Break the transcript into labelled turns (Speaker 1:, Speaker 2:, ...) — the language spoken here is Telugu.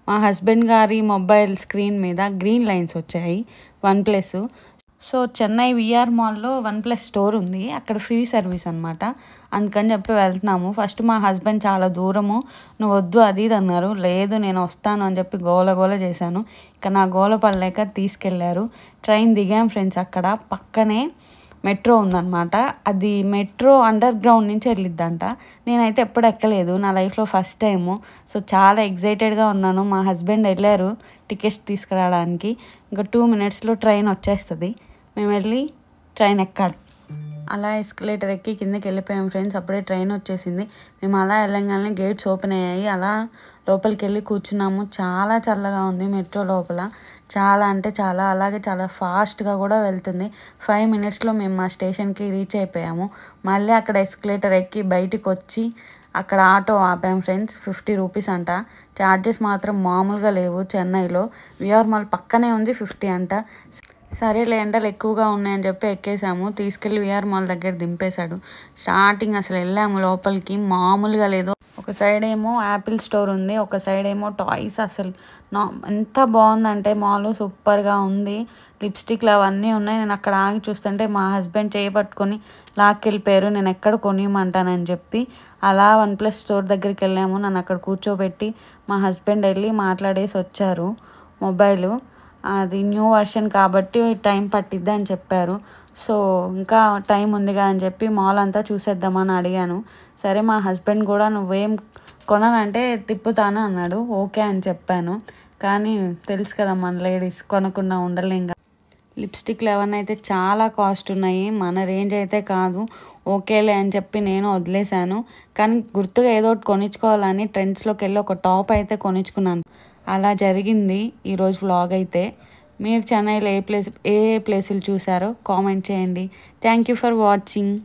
Speaker 1: మా హస్బెండ్ గారి మొబైల్ స్క్రీన్ మీద గ్రీన్ లైన్స్ వచ్చాయి OnePlus. So Chennai VR మాల్లో వన్ ప్లస్ స్టోర్ ఉంది, అక్కడ ఫ్రీ సర్వీస్ అనమాట. అందుకని చెప్పి వెళ్తున్నాము. ఫస్ట్ మా హస్బెండ్ చాలా దూరము, నువ్వు వద్దు అది ఇది అన్నారు. లేదు నేను వస్తాను అని చెప్పి గోల చేశాను. ఇక నా గోల పడలేక తీసుకెళ్లారు. ట్రైన్ దిగాం ఫ్రెండ్స్. అక్కడ పక్కనే మెట్రో ఉందన్నమాట. అది మెట్రో అండర్ గ్రౌండ్ నుంచి వెళ్ళిద్దంట. నేనైతే ఎప్పుడు ఎక్కలేదు, నా లైఫ్లో ఫస్ట్ టైము. సో చాలా ఎగ్జైటెడ్గా ఉన్నాను. మా హస్బెండ్ వెళ్ళారు టికెట్స్ తీసుకురావడానికి. ఇంకా 2 minutesలో ట్రైన్ వచ్చేస్తుంది, మేము వెళ్ళి ట్రైన్ ఎక్కాలి. అలా ఎస్కలేటర్ ఎక్కి కిందకి వెళ్ళిపోయాం ఫ్రెండ్స్. అప్పుడే ట్రైన్ వచ్చేసింది. మేము అలా వెళ్ళంగానే గేట్స్ ఓపెన్ అయ్యాయి. అలా లోపలికి వెళ్ళి కూర్చున్నాము. చాలా చల్లగా ఉంది మెట్రో లోపల, చాలా అంటే చాలా. అలాగే చాలా ఫాస్ట్గా కూడా వెళ్తుంది. 5 minutesలో మేము మా స్టేషన్కి రీచ్ అయిపోయాము. మళ్ళీ అక్కడ ఎస్కలేటర్ ఎక్కి బయటికి వచ్చి అక్కడ ఆటో ఆపాం ఫ్రెండ్స్. 50 రూపీస్ అంట. ఛార్జెస్ మాత్రం మామూలుగా లేవు. చెన్నైలో విఆర్ మాల్ పక్కనే ఉంది, 50 అంట. సరేలే ఎండలు ఎక్కువగా ఉన్నాయని చెప్పి ఎక్కేసాము. తీసుకెళ్ళి విఆర్ మాల్ దగ్గర దింపేశాడు. స్టార్టింగ్ అసలు వెళ్ళాము లోపలికి, మామూలుగా లేదు. ఒక సైడ్ ఏమో యాపిల్ స్టోర్ ఉంది, ఒక సైడ్ ఏమో టాయ్స్. అసలు ఎంత బాగుందంటే మాల్ సూపర్గా ఉంది. లిప్స్టిక్లు అవన్నీ ఉన్నాయి. నేను అక్కడ ఆగి చూస్తుంటే మా హస్బెండ్ చేయబట్టుకొని లాక్కెళ్ళిపోయారు, నేను ఎక్కడ కొనియమంటానని చెప్పి. అలా వన్ ప్లస్ స్టోర్ దగ్గరికి వెళ్ళాము. నన్ను అక్కడ కూర్చోబెట్టి మా హస్బెండ్ వెళ్ళి మాట్లాడేసి వచ్చారు. మొబైలు అది న్యూ వర్షన్ కాబట్టి టైం పట్టిద్ది అని చెప్పారు. సో ఇంకా టైం ఉందిగా అని చెప్పి మాల్ అంతా చూసేద్దామని అడిగాను. సరే మా హస్బెండ్ కూడా నువ్వేం కొననంటే తిప్పుతాను అన్నాడు. ఓకే అని చెప్పాను. కానీ తెలుసు కదా మన లేడీస్ కొనకుండా ఉండలేం. లిప్స్టిక్లు ఏమన్నా అయితే చాలా కాస్ట్ ఉన్నాయి, మన రేంజ్ అయితే కాదు. ఓకేలే అని చెప్పి నేను వదిలేశాను. కానీ గుర్తుగా ఏదో ఒకటి కొనిచ్చుకోవాలని ట్రెండ్స్లోకి వెళ్ళి ఒక టాప్ అయితే కొనిచ్చుకున్నాను. అలా జరిగింది ఈరోజు వ్లాగ్ అయితే. మీరు చెన్నైలో ఏ ప్లేసులు చూసారో కామెంట్ చేయండి. Thank you for watching.